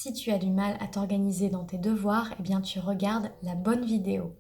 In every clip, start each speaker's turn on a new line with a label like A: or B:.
A: Si tu as du mal à t'organiser dans tes devoirs, eh bien tu regardes la bonne vidéo.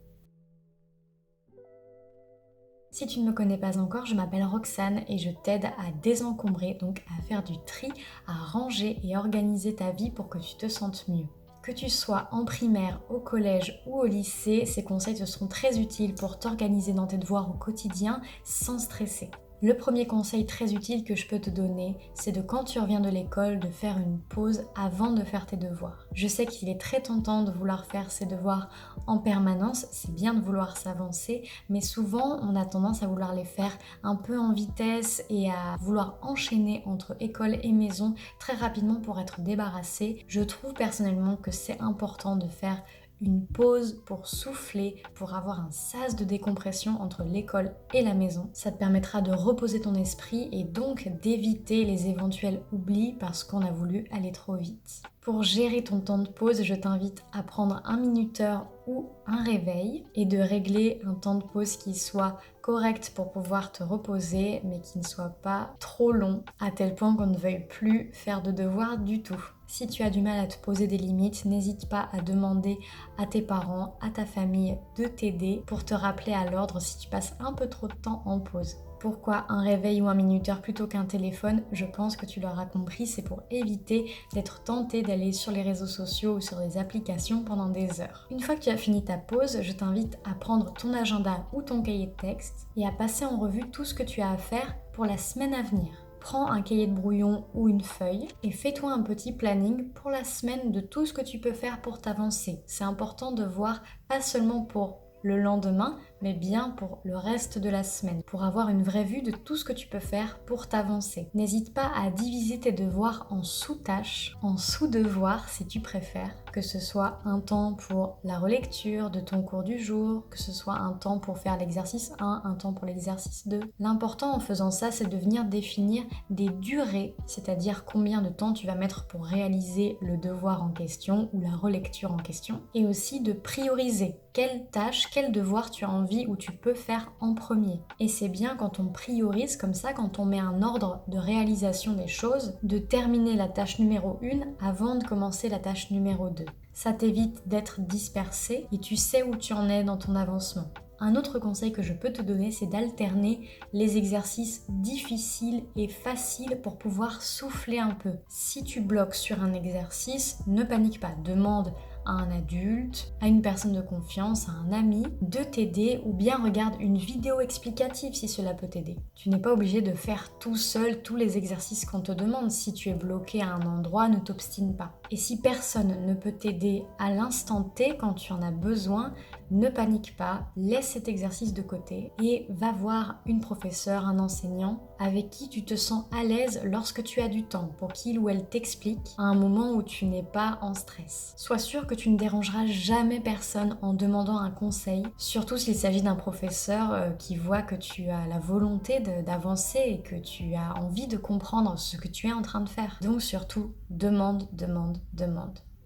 A: Si tu ne me connais pas encore, je m'appelle Roxane et je t'aide à désencombrer, donc à faire du tri, à ranger et organiser ta vie pour que tu te sentes mieux. Que tu sois en primaire, au collège ou au lycée, ces conseils te seront très utiles pour t'organiser dans tes devoirs au quotidien sans stresser. Le premier conseil très utile que je peux te donner, c'est de quand tu reviens de l'école, de faire une pause avant de faire tes devoirs. Je sais qu'il est très tentant de vouloir faire ses devoirs en permanence, c'est bien de vouloir s'avancer, mais souvent on a tendance à vouloir les faire un peu en vitesse et à vouloir enchaîner entre école et maison très rapidement pour être débarrassé. Je trouve personnellement que c'est important de faire une pause pour souffler, pour avoir un sas de décompression entre l'école et la maison. Ça te permettra de reposer ton esprit et donc d'éviter les éventuels oublis parce qu'on a voulu aller trop vite. Pour gérer ton temps de pause, je t'invite à prendre un minuteur ou un réveil et de régler un temps de pause qui soit correct pour pouvoir te reposer mais qui ne soit pas trop long à tel point qu'on ne veuille plus faire de devoirs du tout. Si tu as du mal à te poser des limites, n'hésite pas à demander à tes parents, à ta famille de t'aider pour te rappeler à l'ordre si tu passes un peu trop de temps en pause. Pourquoi un réveil ou un minuteur plutôt qu'un téléphone? Je pense que tu l'auras compris, c'est pour éviter d'être tenté d'aller sur les réseaux sociaux ou sur des applications pendant des heures. Une fois que tu as fini ta pause, je t'invite à prendre ton agenda ou ton cahier de texte et à passer en revue tout ce que tu as à faire pour la semaine à venir. Prends un cahier de brouillon ou une feuille et fais-toi un petit planning pour la semaine de tout ce que tu peux faire pour t'avancer. C'est important de voir pas seulement pour le lendemain, mais bien pour le reste de la semaine, pour avoir une vraie vue de tout ce que tu peux faire pour t'avancer. N'hésite pas à diviser tes devoirs en sous-tâches, en sous-devoirs si tu préfères, que ce soit un temps pour la relecture de ton cours du jour, que ce soit un temps pour faire l'exercice 1, un temps pour l'exercice 2. L'important en faisant ça, c'est de venir définir des durées, c'est-à-dire combien de temps tu vas mettre pour réaliser le devoir en question ou la relecture en question, et aussi de prioriser quelle tâche, quel devoir tu as envie ou tu peux faire en premier. Et c'est bien quand on priorise comme ça, quand on met un ordre de réalisation des choses, de terminer la tâche numéro 1 avant de commencer la tâche numéro 2. Ça t'évite d'être dispersé et tu sais où tu en es dans ton avancement. Un autre conseil que je peux te donner, c'est d'alterner les exercices difficiles et faciles pour pouvoir souffler un peu. Si tu bloques sur un exercice, ne panique pas, demande à un adulte, à une personne de confiance, à un ami, de t'aider ou bien regarde une vidéo explicative si cela peut t'aider. Tu n'es pas obligé de faire tout seul tous les exercices qu'on te demande. Si tu es bloqué à un endroit, ne t'obstine pas. Et si personne ne peut t'aider à l'instant T quand tu en as besoin, ne panique pas, laisse cet exercice de côté et va voir une professeure, un enseignant avec qui tu te sens à l'aise lorsque tu as du temps pour qu'il ou elle t'explique à un moment où tu n'es pas en stress. Sois sûr que tu ne dérangeras jamais personne en demandant un conseil, surtout s'il s'agit d'un professeur qui voit que tu as la volonté d'avancer et que tu as envie de comprendre ce que tu es en train de faire. Donc surtout, demande.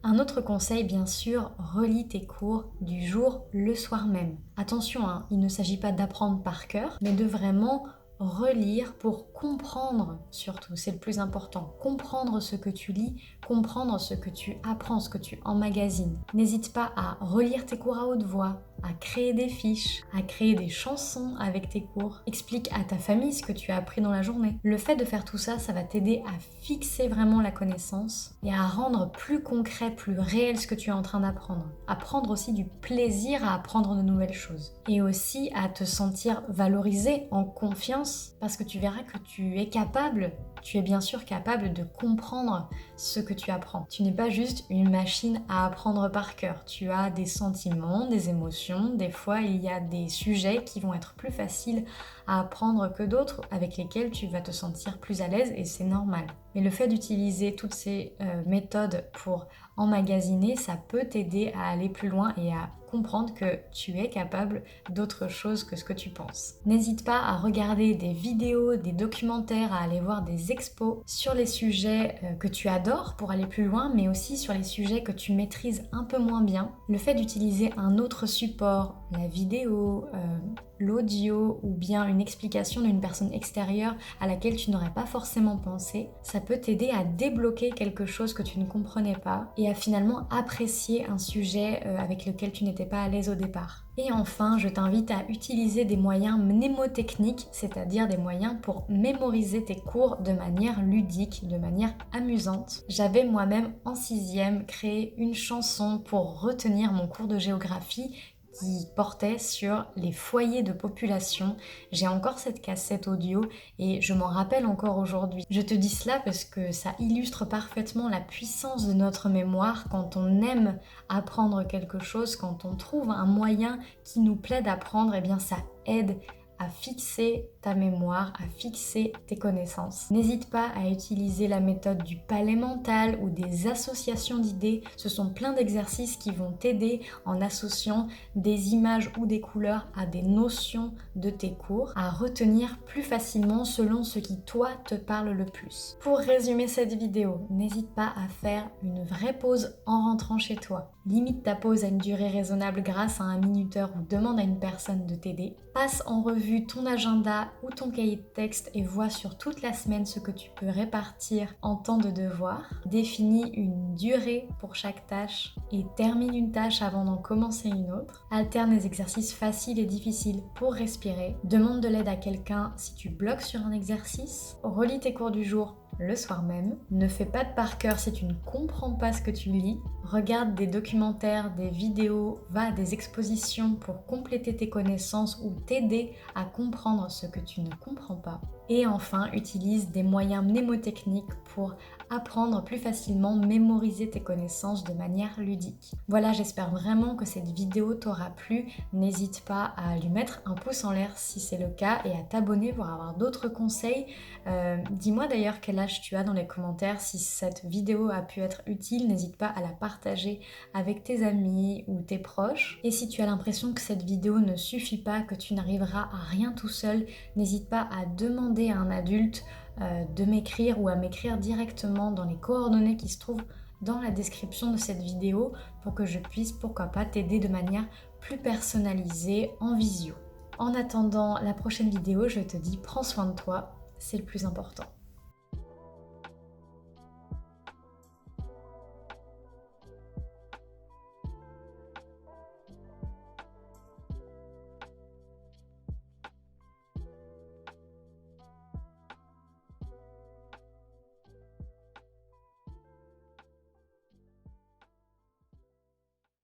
A: Un autre conseil, bien sûr, relis tes cours du jour le soir même. Attention, il ne s'agit pas d'apprendre par cœur, mais de vraiment relire pour comprendre surtout, c'est le plus important. Comprendre ce que tu lis, comprendre ce que tu apprends, ce que tu emmagasines. N'hésite pas à relire tes cours à haute voix, à créer des fiches, à créer des chansons avec tes cours. Explique à ta famille ce que tu as appris dans la journée. Le fait de faire tout ça, ça va t'aider à fixer vraiment la connaissance et à rendre plus concret, plus réel ce que tu es en train d'apprendre. À prendre aussi du plaisir à apprendre de nouvelles choses. Et aussi à te sentir valorisé, en confiance, parce que tu verras que tu es capable, tu es bien sûr capable de comprendre ce que tu apprends. Tu n'es pas juste une machine à apprendre par cœur. Tu as des sentiments, des émotions. Des fois, il y a des sujets qui vont être plus faciles à apprendre que d'autres, avec lesquels tu vas te sentir plus à l'aise et c'est normal. Mais le fait d'utiliser toutes ces méthodes pour emmagasiner, ça peut t'aider à aller plus loin et à comprendre que tu es capable d'autre chose que ce que tu penses. N'hésite pas à regarder des vidéos, des documentaires, à aller voir des expos sur les sujets que tu adores pour aller plus loin, mais aussi sur les sujets que tu maîtrises un peu moins bien. Le fait d'utiliser un autre support, la vidéo, l'audio ou bien une explication d'une personne extérieure à laquelle tu n'aurais pas forcément pensé, ça peut t'aider à débloquer quelque chose que tu ne comprenais pas et à finalement apprécier un sujet avec lequel tu n'étais pas à l'aise au départ. Et enfin, je t'invite à utiliser des moyens mnémotechniques, c'est-à-dire des moyens pour mémoriser tes cours de manière ludique, de manière amusante. J'avais moi-même en 6e créé une chanson pour retenir mon cours de géographie qui portait sur les foyers de population. J'ai encore cette cassette audio et je m'en rappelle encore aujourd'hui. Je te dis cela parce que ça illustre parfaitement la puissance de notre mémoire quand on aime apprendre quelque chose, quand on trouve un moyen qui nous plaît d'apprendre, et bien ça aide à fixer ta mémoire, à fixer tes connaissances. N'hésite pas à utiliser la méthode du palais mental ou des associations d'idées. Ce sont plein d'exercices qui vont t'aider en associant des images ou des couleurs à des notions de tes cours, à retenir plus facilement selon ce qui toi te parle le plus. Pour résumer cette vidéo, n'hésite pas à faire une vraie pause en rentrant chez toi. Limite ta pause à une durée raisonnable grâce à un minuteur ou demande à une personne de t'aider. Passe en revue ton agenda ou ton cahier de texte et vois sur toute la semaine ce que tu peux répartir en temps de devoir. Définis une durée pour chaque tâche et termine une tâche avant d'en commencer une autre. Alterne les exercices faciles et difficiles pour respirer. Demande de l'aide à quelqu'un si tu bloques sur un exercice. Relis tes cours du jour le soir même. Ne fais pas de par cœur si tu ne comprends pas ce que tu lis. Regarde des documentaires, des vidéos, va à des expositions pour compléter tes connaissances ou t'aider à comprendre ce que tu ne comprends pas. Et enfin, utilise des moyens mnémotechniques pour apprendre plus facilement, mémoriser tes connaissances de manière ludique. Voilà, j'espère vraiment que cette vidéo t'aura plu. N'hésite pas à lui mettre un pouce en l'air si c'est le cas et à t'abonner pour avoir d'autres conseils. Dis-moi d'ailleurs quel âge tu as dans les commentaires. Si cette vidéo a pu être utile, n'hésite pas à la partager avec tes amis ou tes proches. Et si tu as l'impression que cette vidéo ne suffit pas, que tu n'arriveras à rien tout seul, n'hésite pas à demander à un adulte de m'écrire ou à m'écrire directement dans les coordonnées qui se trouvent dans la description de cette vidéo pour que je puisse, pourquoi pas, t'aider de manière plus personnalisée en visio. En attendant la prochaine vidéo, je te dis prends soin de toi, c'est le plus important.